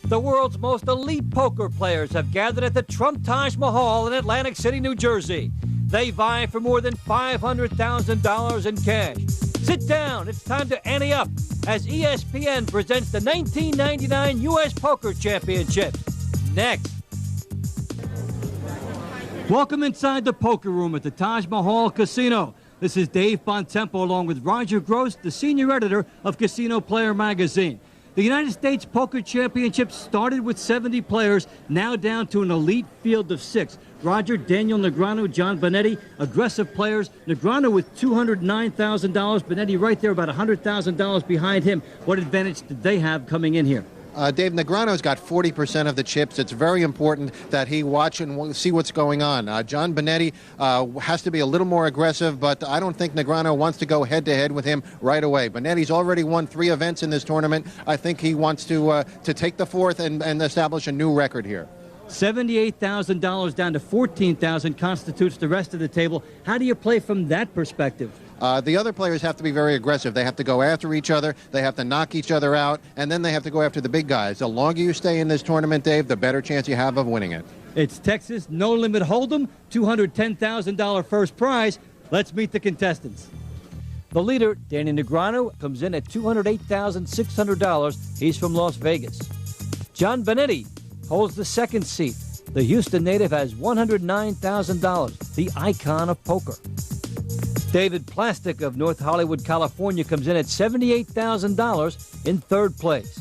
The world's most elite poker players have gathered at the Trump Taj Mahal in Atlantic City, New Jersey. They vie for more than $500,000 in cash. Sit down, it's time to ante up as ESPN presents the 1999 U.S. Poker Championships. Next. Welcome inside the poker room at the Taj Mahal Casino. This is Dave Bontempo along with Roger Gross, the senior editor of Casino Player magazine. The United States Poker Championship started with 70 players, now down to an elite field of 6. Roger, Daniel Negreanu, John Bonetti, aggressive players. Negreanu with $209,000. Bonetti right there, about $100,000 behind him. What advantage did they have coming in here? Dave, Negreanu's got 40% of the chips. It's very important that he watch and see what's going on. John Bonetti has to be a little more aggressive, but I don't think Negreanu wants to go head-to-head with him right away. Bonetti's already won 3 events in this tournament. I think he wants to take the 4th and establish a new record here. $78,000 down to $14,000 constitutes the rest of the table. How do you play from that perspective? The other players have to be very aggressive. They have to go after each other. They have to knock each other out, and then they have to go after the big guys. The longer you stay in this tournament, Dave, the better chance you have of winning it. It's Texas No Limit Hold'em, $210,000 first prize. Let's meet the contestants. The leader, Danny Negreanu, comes in at $208,600. He's from Las Vegas. John Bonetti holds the second seat. The Houston native has $109,000, the icon of poker. David Plastic of North Hollywood, California, comes in at $78,000 in third place.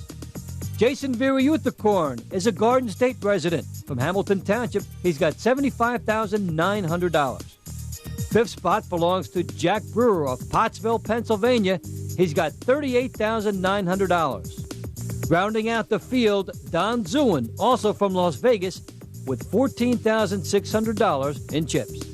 Jason Viriuticorn is a Garden State resident from Hamilton Township. He's got $75,900. Fifth spot belongs to Jack Brewer of Pottsville, Pennsylvania. He's got $38,900. Rounding out the field, Don Zewin, also from Las Vegas, with $14,600 in chips.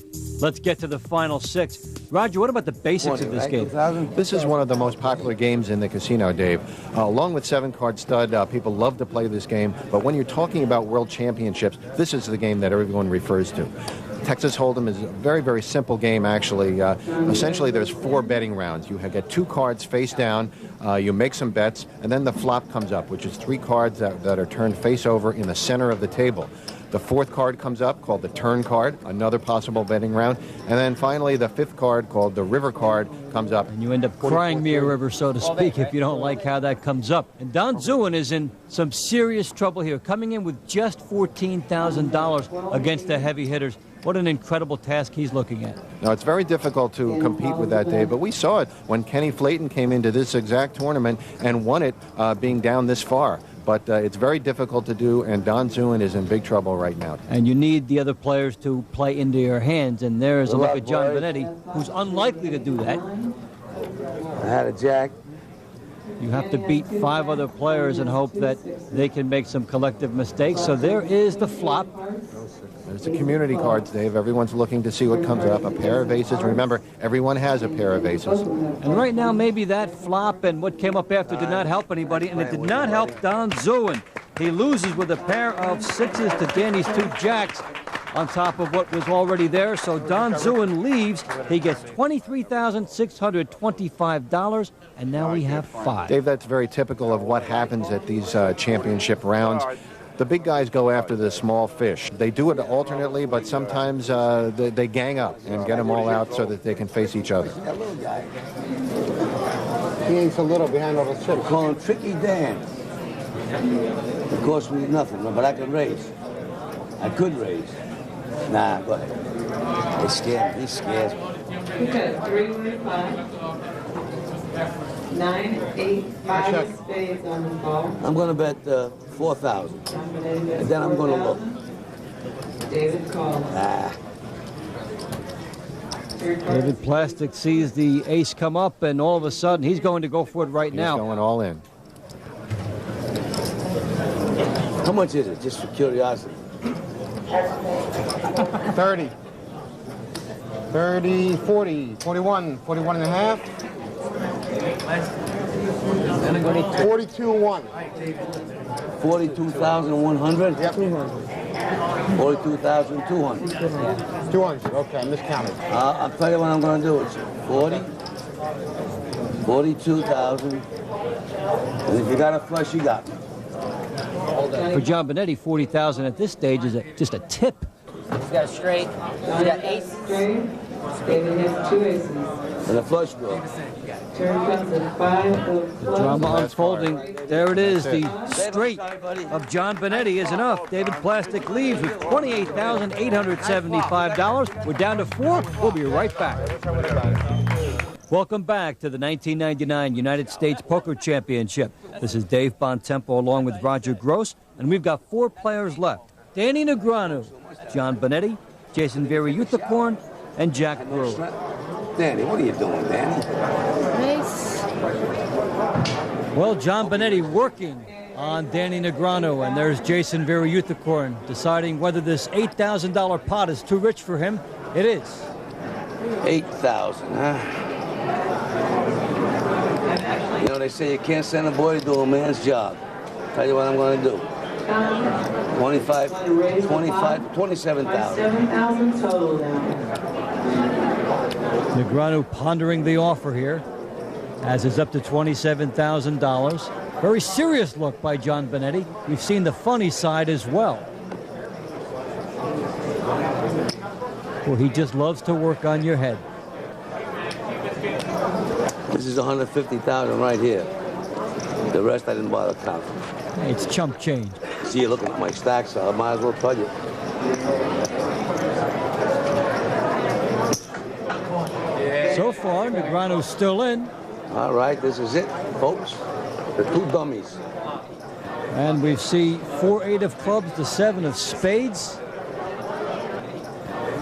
Let's get to the final 6. Roger, what about the basics of this game? This is one of the most popular games in the casino, Dave. Along with 7-card stud, people love to play this game, but when you're talking about world championships, this is the game that everyone refers to. Texas Hold'em is a very, very simple game, actually. Essentially, there's 4 betting rounds. You get 2 cards face down, you make some bets, and then the flop comes up, which is 3 cards that are turned face over in the center of the table. The 4th card comes up, called the turn card, another possible betting round. And then finally, the 5th card, called the river card, comes up. And you end up crying me a river, so to speak, if you don't like how that comes up. And Don Zewin is in some serious trouble here, coming in with just $14,000 against the heavy hitters. What an incredible task he's looking at. Now, it's very difficult to compete with that, Dave, but we saw it when Kenny Flayton came into this exact tournament and won it being down this far. But it's very difficult to do, and Don Zewin is in big trouble right now. And you need the other players to play into your hands, and there's a look at John Bonetti, who's unlikely to do that. I had a jack. You have to beat 5 other players and hope that they can make some collective mistakes. So there is the flop. There's the community cards, Dave. Everyone's looking to see what comes up. A pair of aces. Remember, everyone has a pair of aces. And right now, maybe that flop and what came up after did not help anybody, and it did not help Don Zewin. He loses with a pair of 6s to Danny's 2 jacks on top of what was already there. So Don Zewin leaves. He gets $23,625, and now we have 5. Dave, that's very typical of what happens at these championship rounds. The big guys go after the small fish. They do it alternately, but sometimes they gang up and get them all out so that they can face each other. He ain't so little behind all the chips. Call him Tricky Dan. It cost me nothing, but I could raise. I could raise. Nah, go ahead. They scared me. He scares me. Okay, 3, 1, 5. 9, 8, 5 spades on the ball. I'm going to bet 4,000. And then I'm going to look. David calls. David Plastic sees the ace come up, and all of a sudden, he's going to go for it right now. He's going all in. How much is it, just for curiosity? 30. 30, 40, 41, 41 and a half. 42-1. 42,100? Yep. 42,200. 200, okay, I miscounted. I'll tell you what I'm going to do. It's 40, 42,000. And if you got a flush, you got me. For John Benetti, 40,000 at this stage is just a tip. He's got a straight. He's got ace. Straight. David has 2 aces. And a flush draw. Turn comes at 5 of clubs. Drama unfolding. There it is. The straight of John Benetti is enough. David Plastic leaves with $28,875. We're down to 4. We'll be right back. Welcome back to the 1999 United States Poker Championship. This is Dave Bontempo along with Roger Gross, and we've got 4 players left. Danny Negreanu, John Benetti, Jason Veriuthakorn, and Jack Brewer. Danny, what are you doing, Danny? Well, John Benetti working on Danny Negreanu, and there's Jason Veriuthakorn deciding whether this $8,000 pot is too rich for him. It is. 8,000, huh? You know, they say you can't send a boy to do a man's job. Tell you what I'm going to do. 27,000. 7,000 total now. Negreanu pondering the offer here, as is up to $27,000. Very serious look by John Benetti. We've seen the funny side as well, where he just loves to work on your head. This is 150,000 right here. The rest I didn't bother counting. It's chump change. See, you're looking at my stacks, so I might as well tell you. So far, Negreanu's still in. All right, this is it, folks. The 2 dummies. And we see 4-8 of clubs, the 7 of spades.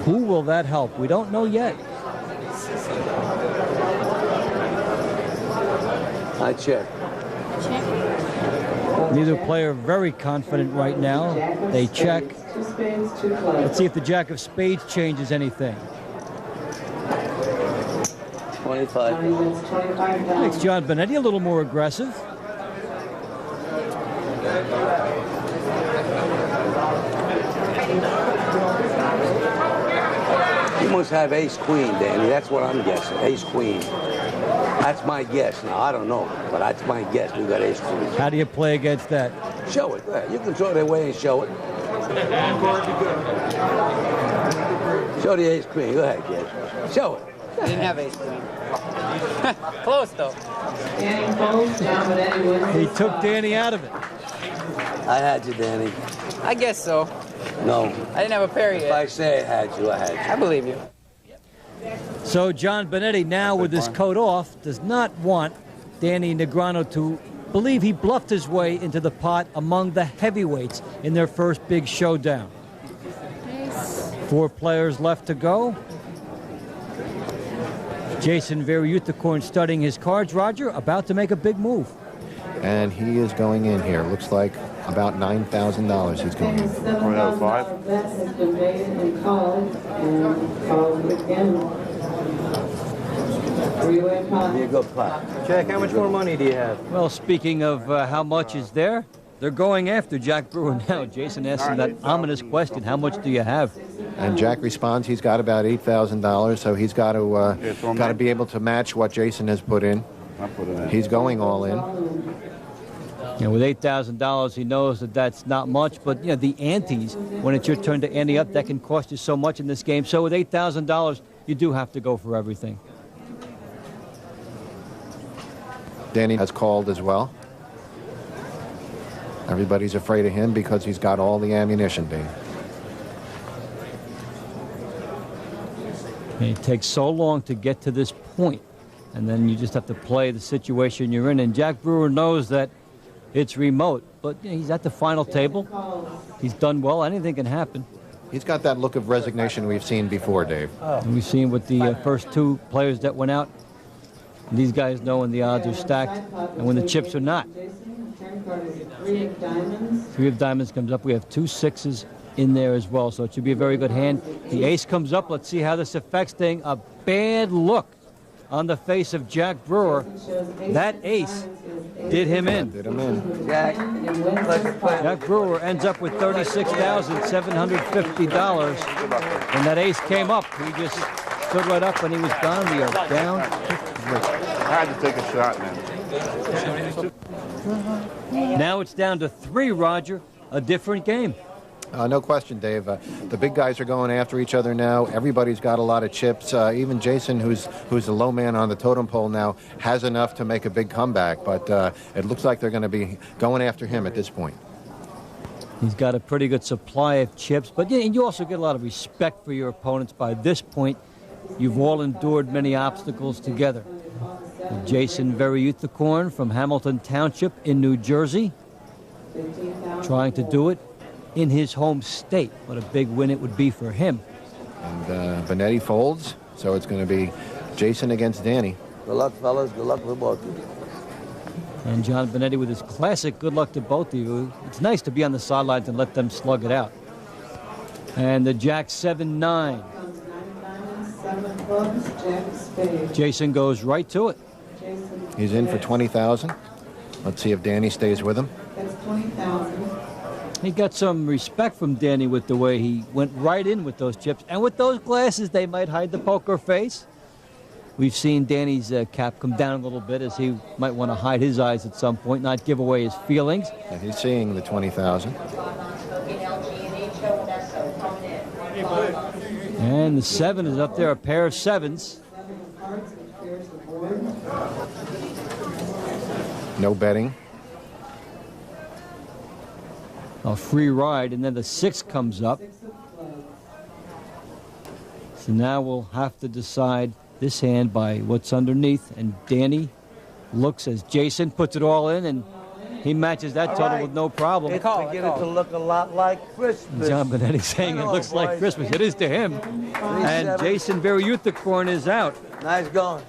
Who will that help? We don't know yet. I check. Neither player very confident right now. They check. 2 spades, 2 clubs. Let's see if the Jack of spades changes anything. 25. Johnny wins 25,000. Makes John Benetti a little more aggressive. You must have ace-queen, Danny. That's what I'm guessing. Ace-queen. That's my guess. Now, I don't know, but that's my guess. We got ace-queen. How do you play against that? Show it. Go ahead. You can throw it away and show it. Show the ace-queen. Go ahead, kid. Show it. I didn't have ace queen. Close, though. Danny folds, John Benetti wins. He took Danny out of it. I had you, Danny. I guess so. No. I didn't have a pair If yet. I say I had you, I had you. I believe you. So John Benetti, now with his coat off, does not want Danny Negreanu to believe he bluffed his way into the pot among the heavyweights in their first big showdown. 4 players left to go. Jason Veriuthakorn studying his cards. Roger, about to make a big move. And he is going in here. Looks like about $9,000 he's going in. $7,000 bet has been made and called again. 3-way pot. Be a good pot. Jack, how much more money do you have? Well, speaking of how much is there, they're going after Jack Brewer now. Jason asks him that ominous question, how much do you have? And Jack responds he's got about $8,000, so he's got to be able to match what Jason has put in. He's going all in. You know, with $8,000, he knows that that's not much, but you know, the antes, when it's your turn to ante up, that can cost you so much in this game. So with $8,000, you do have to go for everything. Danny has called as well. Everybody's afraid of him because he's got all the ammunition, Dave. And it takes so long to get to this point, and then you just have to play the situation you're in. And Jack Brewer knows that it's remote, but you know, he's at the final table. He's done well. Anything can happen. He's got that look of resignation we've seen before, Dave. And we've seen with the first 2 players that went out. These guys know when the odds are stacked and when the chips are not. Jason, turn card is 3 of diamonds. 3 of diamonds comes up. We have 2 6s in there as well, so it should be a very good hand. The ace comes up. Let's see how this affects things. A bad look on the face of Jack Brewer. That ace did him in. Did him in. Jack, Jack Brewer ends up with $36,750. When that ace came up, he just stood right up and he was gone. We are down to 3. I had to take a shot, man. Now it's down to 3, Roger. a different game. No question, Dave. The big guys are going after each other now. Everybody's got a lot of chips. Even Jason, who's the low man on the totem pole now, has enough to make a big comeback. But it looks like they're going to be going after him at this point. He's got a pretty good supply of chips. But yeah, and you also get a lot of respect for your opponents by this point. You've all endured many obstacles together. Jason Veriuthacorn from Hamilton Township in New Jersey, trying to do it in his home state. What a big win it would be for him. And Benetti folds, so it's going to be Jason against Danny. Good luck, fellas. Good luck with both of you. And John Benetti with his classic good luck to both of you. It's nice to be on the sidelines and let them slug it out. And the Jack 7-9. Jason goes right to it. He's in for 20,000. Let's see if Danny stays with him. That's 20,000. He got some respect from Danny with the way he went right in with those chips. And with those glasses, they might hide the poker face. We've seen Danny's cap come down a little bit, as he might want to hide his eyes at some point, not give away his feelings. And he's seeing the 20,000. And the 7 is up there, a pair of 7s. No betting. A free ride, and then the 6 comes up. So now we'll have to decide this hand by what's underneath. And Danny looks as Jason puts it all in, and he matches that total with no problem. It's beginning to look a lot like Christmas. John Benetti saying it looks like Christmas. It is to him. And Jason Veriuthacorn is out. Nice going.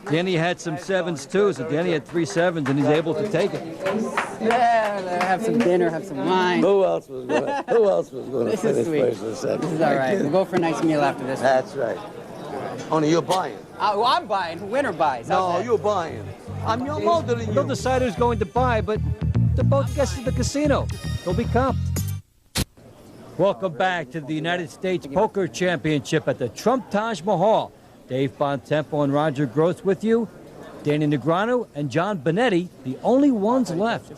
Danny had some 7s too, so Danny had 3 7s, and he's able to take it. Yeah, have some dinner, have some wine. Who else was going to This is finish sweet. first and second? This is all right. We'll go for a nice meal after this. That's right. Only you're buying. Well, I'm buying. Winner buys. How's No, that? you're buying. I'm older than They'll you. decide who's going to buy, but they're both guests at the casino. They'll be comped. Welcome back to the United States Poker Championship at the Trump Taj Mahal. Dave Bontempo and Roger Gross with you. Danny Negreanu and John Benetti, the only ones left,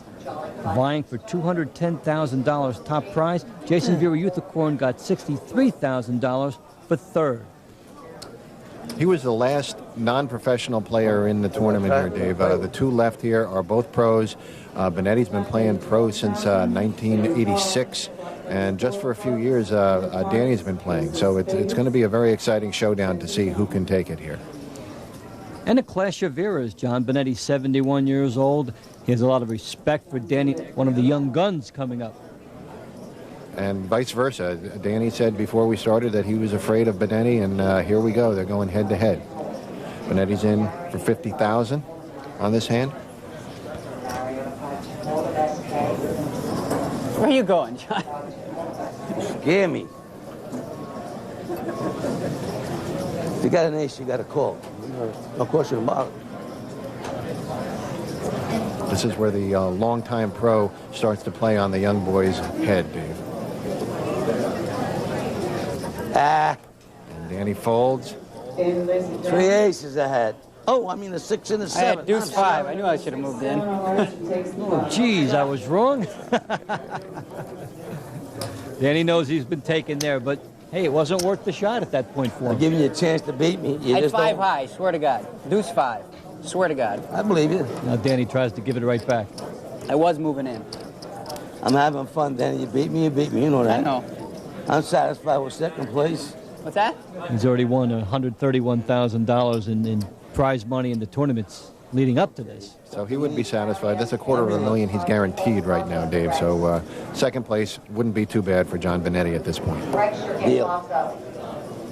vying for $210,000 top prize. Jason Veriuthacorn got $63,000 for third. He was the last non-professional player in the tournament here, Dave. The 2 left here are both pros. Benetti's been playing pro since 1986. And just for a few years, Danny's been playing. So it's going to be a very exciting showdown to see who can take it here. And a clash of eras. John Benetti, 71 years old. He has a lot of respect for Danny, one of the young guns coming up. And vice versa. Danny said before we started that he was afraid of Benetti, and here we go. They're going head to head. Benetti's in for 50,000 on this hand. Where are you going, John? Scare me. If you got an ace, you got a call. No question about it. This is where the longtime pro starts to play on the young boy's head, Dave. Ah, And Danny folds. 3 aces ahead. Oh, I mean a 6 and a 7. I had deuce 5. I knew I should have moved in. Oh, geez, I was wrong. Danny knows he's been taken there, but hey, it wasn't worth the shot at that point for I'm him. giving you a chance to beat me. You I had just 5 don't. high, swear to God. Deuce 5. Swear to God. I believe you. Now Danny tries to give it right back. I was moving in. I'm having fun, Danny. You beat me, you know that. I know. I'm satisfied with second place. What's that? He's already won $131,000 in prize money in the tournaments leading up to this. So he would be satisfied. That's $250,000 he's guaranteed right now, Dave. So second place wouldn't be too bad for John Benetti at this point. Deal.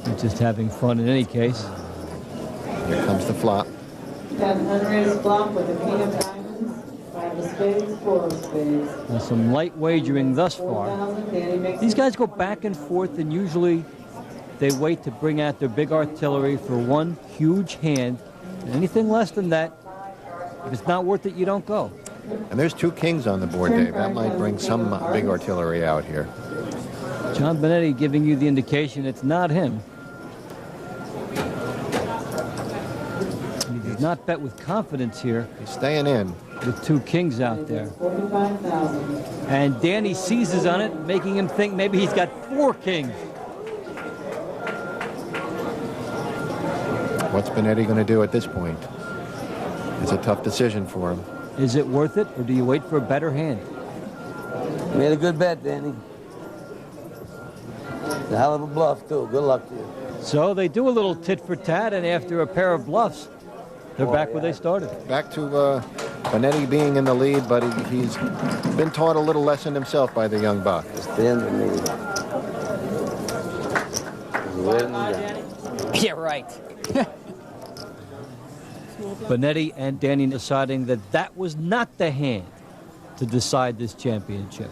He's just having fun in any case. Here comes the flop. Got an unraised flop with a king of diamonds, 5 of spades, 4 of spades. Now some light wagering thus far. 4,000, Danny makes These guys go back and forth, and usually they wait to bring out their big artillery for one huge hand. And anything less than that, if it's not worth it, you don't go. And there's 2 kings on the board, Dave. That might bring some big artillery out here. John Benetti giving you the indication it's not him. He's not bet with confidence here He's staying in. with 2 kings out there. 45,000. And Danny seizes on it, making him think maybe he's got 4 kings. What's Benetti going to do at this point? It's a tough decision for him. Is it worth it, or do you wait for a better hand? Made a good bet, Danny. It's a hell of a bluff, too. Good luck to you. So they do a little tit for tat, and after a pair of bluffs, they're back where they started. Back to Benetti being in the lead, but he's been taught a little lesson himself by the young buck. Stand with me. Yeah, right. Benetti and Danny deciding that that was not the hand to decide this championship.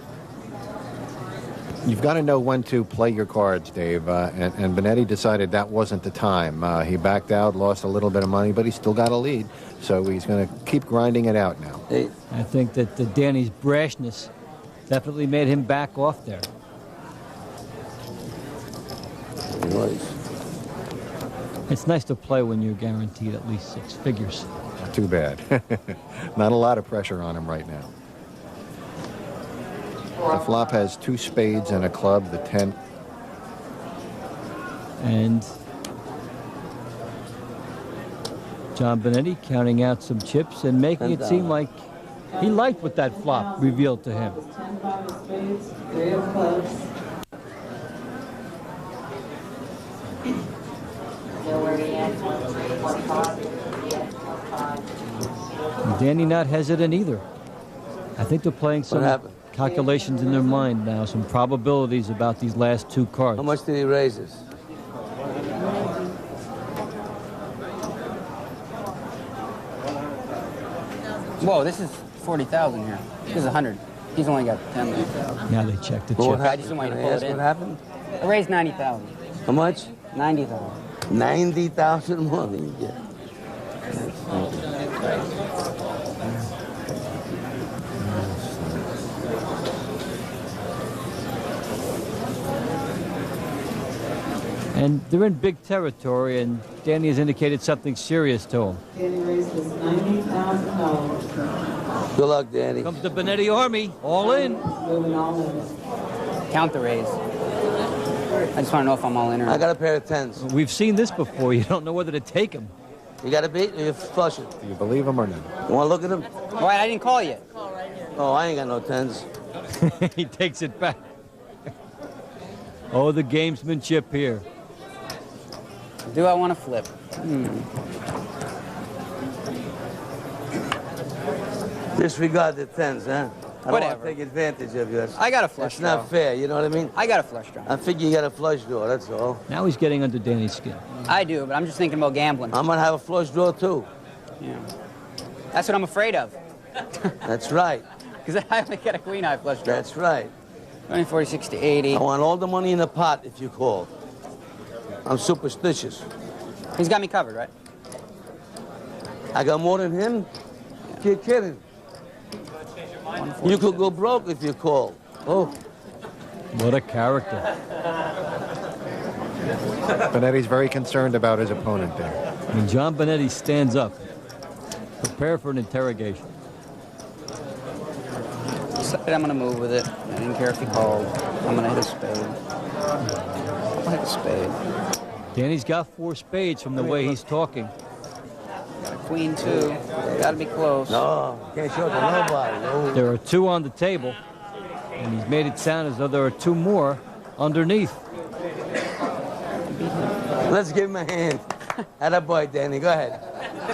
You've got to know when to play your cards, Dave, and Benetti decided that wasn't the time. He backed out, lost a little bit of money, but he still got a lead, so he's going to keep grinding it out now. Hey. I think that Danny's brashness definitely made him back off there. Nice. It's nice to play when you're guaranteed at least 6 figures. Not too bad. Not a lot of pressure on him right now. The flop has 2 spades and a club, the 10. And John Benetti counting out some chips and making it seem like he liked what that flop revealed to him. 10, 5 of spades, 3 of clubs. Danny not hesitant either. I think they're playing some calculations in their mind now, some probabilities about these last 2 cards. How much did he raise this? Whoa, this is 40,000 here. This is 100. He's only got 10 left. Now they check the Well, chip. I just didn't want you to pull it in. What happened? I raised 90,000. How much? 90,000. 90,000 more than you get. And they're in big territory, and Danny has indicated something serious to him. Danny raised his $90,000. Good luck, Danny. Comes the Benetti Army, all in. Moving all in. Count the raise. I just want to know if I'm all in or I not. got a pair of 10s. We've seen this before. You don't know whether to take them. You got a beat or you flush it? Do you believe him or not? You want to look at him? Why, I didn't call yet. Oh, I ain't got no 10s. He takes it back. Oh, the gamesmanship here. Do I want to flip? Disregard the 10s, huh? I don't want Whatever. to take advantage of you. I got a flush That's draw. not fair, you know what I mean? I got a flush draw. I figure you got a flush draw, that's all. Now he's getting under Danny's skin. I do, but I'm just thinking about gambling. I'm going to have a flush draw, too. Yeah. That's what I'm afraid of. That's right. Because I only get a queen high flush draw. That's right. 20, 46 to 80. I want all the money in the pot if you call. I'm superstitious. He's got me covered, right? I got more than him? You're kidding. You could go broke if you call. Oh. What a character. Benetti's very concerned about his opponent there. When John Benetti stands up, prepare for an interrogation. Decided I'm going to move with it. I didn't care if he called. I'm going to hit a spade. I'll hit a spade. Danny's got 4 spades from the way he's talking. Got a queen, too. Got to be close. No, can't show it to nobody. No. There are 2 on the table, and he's made it sound as though there are 2 more underneath. Let's give him a hand. Attaboy, Danny. Go ahead.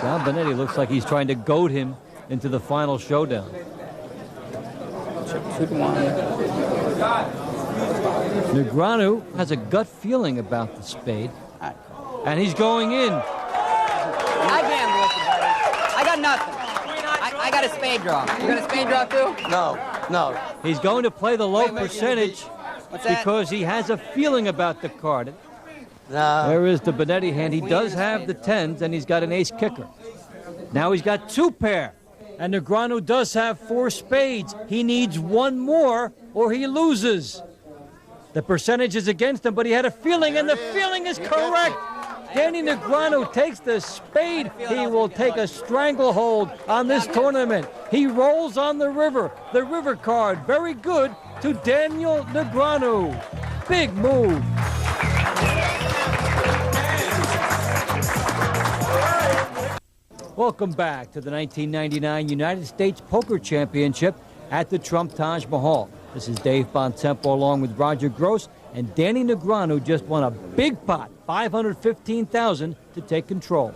John Benetti looks like he's trying to goad him into the final showdown. 2-1. Negreanu has a gut feeling about the spade, and he's going in. I gamble with you, buddy. I got nothing. I got a spade draw. You got a spade draw, too? No, no. He's going to play the low percentage What's that? because he has a feeling about the card. No. There is the Benetti hand. He does have the 10s, and he's got an ace kicker. Now he's got 2 pair, and Negreanu does have 4 spades. He needs 1 more, or he loses. The percentage is against him, but he had a feeling, and the feeling is correct. Danny Negreanu takes the spade. He will take a stranglehold on this tournament. He rolls on the river card. Very good to Daniel Negreanu. Big move. Welcome back to the 1999 United States Poker Championship at the Trump Taj Mahal. This is Dave Bontempo along with Roger Gross, and Danny Negreanu just won a big pot, $515,000, to take control.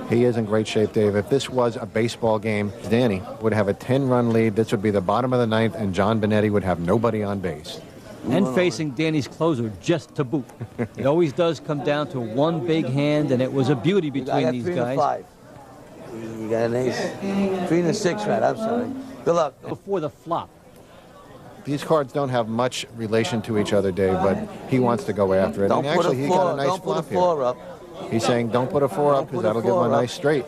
He is in great shape, Dave. If this was a baseball game, Danny would have a 10-run lead. This would be the bottom of the ninth, and John Benetti would have nobody on base. And facing Danny's closer just to boot. It always does come down to one big hand, and it was a beauty between these guys. You got an ace. 3 and a 6, right? I'm sorry. Good luck. Before the flop. These cards don't have much relation to each other, Dave, but he wants to go after it. Don't and actually, he got a nice flop here. Up. He's saying, don't put a 4 up because that'll give him a nice straight.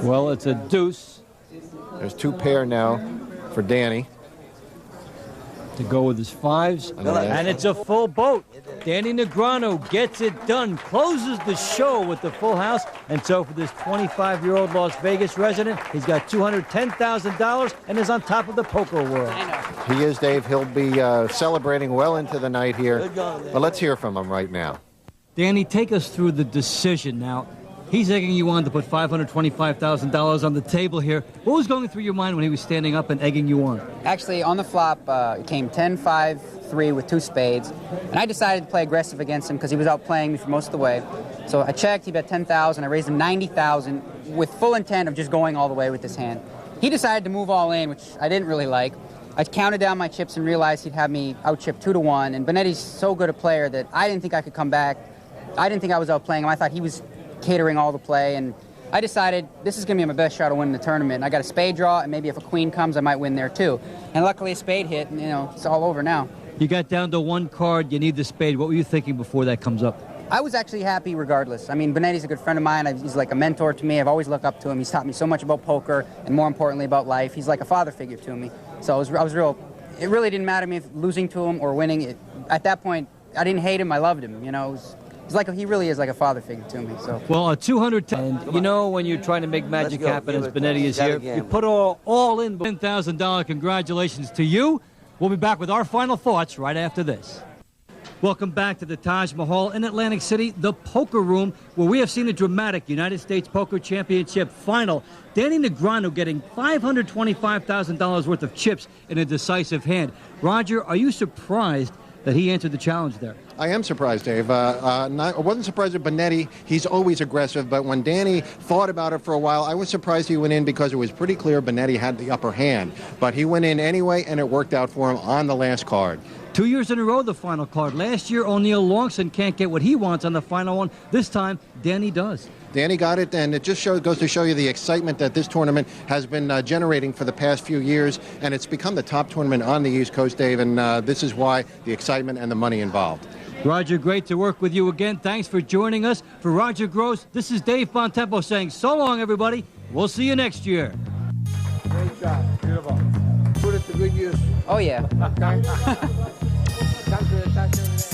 Well, it's a deuce. There's 2 pair now for Danny. To go with his 5s, and it's a full boat. Danny Negreanu gets it done, closes the show with the full house, and so for this 25-year-old Las Vegas resident, he's got $210,000 and is on top of the poker world. He is, Dave. He'll be celebrating well into the night here, but let's hear from him right now. Danny, take us through the decision now. He's egging you on to put $525,000 on the table here. What was going through your mind when he was standing up and egging you on? Actually, on the flop, it came 10-5-3 with 2 spades, and I decided to play aggressive against him because he was outplaying me for most of the way. So I checked, he bet 10,000, I raised him 90,000 with full intent of just going all the way with this hand. He decided to move all in, which I didn't really like. I counted down my chips and realized he'd have me out-chip 2-1, and Benetti's so good a player that I didn't think I could come back. I didn't think I was outplaying him. I thought he was catering all the play, and I decided this is going to be my best shot of winning the tournament. And I got a spade draw, and maybe if a queen comes, I might win there too. And luckily a spade hit, and it's all over now. You got down to 1 card, you need the spade. What were you thinking before that comes up? I was actually happy regardless. I mean, Benetti's a good friend of mine. He's like a mentor to me. I've always looked up to him. He's taught me so much about poker, and more importantly about life. He's like a father figure to me. So it really didn't matter to me if losing to him or winning. At that point, I didn't hate him, I loved him, he really is like a father figure to me. So. Well, a 210. And when you're trying to make magic happen, as Benetti is here, you put all in $10,000. Congratulations to you. We'll be back with our final thoughts right after this. Welcome back to the Taj Mahal in Atlantic City, the poker room, where we have seen a dramatic United States Poker Championship final. Danny Negreanu getting $525,000 worth of chips in a decisive hand. Roger, are you surprised that he answered the challenge there? I am surprised, Dave. I wasn't surprised with Benetti. He's always aggressive, but when Danny thought about it for a while, I was surprised he went in because it was pretty clear Benetti had the upper hand. But he went in anyway, and it worked out for him on the last card. 2 years in a row, the final card. Last year, O'Neill Longson can't get what he wants on the final one. This time, Danny does. Danny got it, and it just goes to show you the excitement that this tournament has been generating for the past few years, and it's become the top tournament on the East Coast, Dave, and this is why the excitement and the money involved. Roger, great to work with you again. Thanks for joining us. For Roger Gross, this is Dave Bontempo saying so long, everybody. We'll see you next year. Great job. Beautiful. Put it to good use. Oh, yeah. Come to the touch.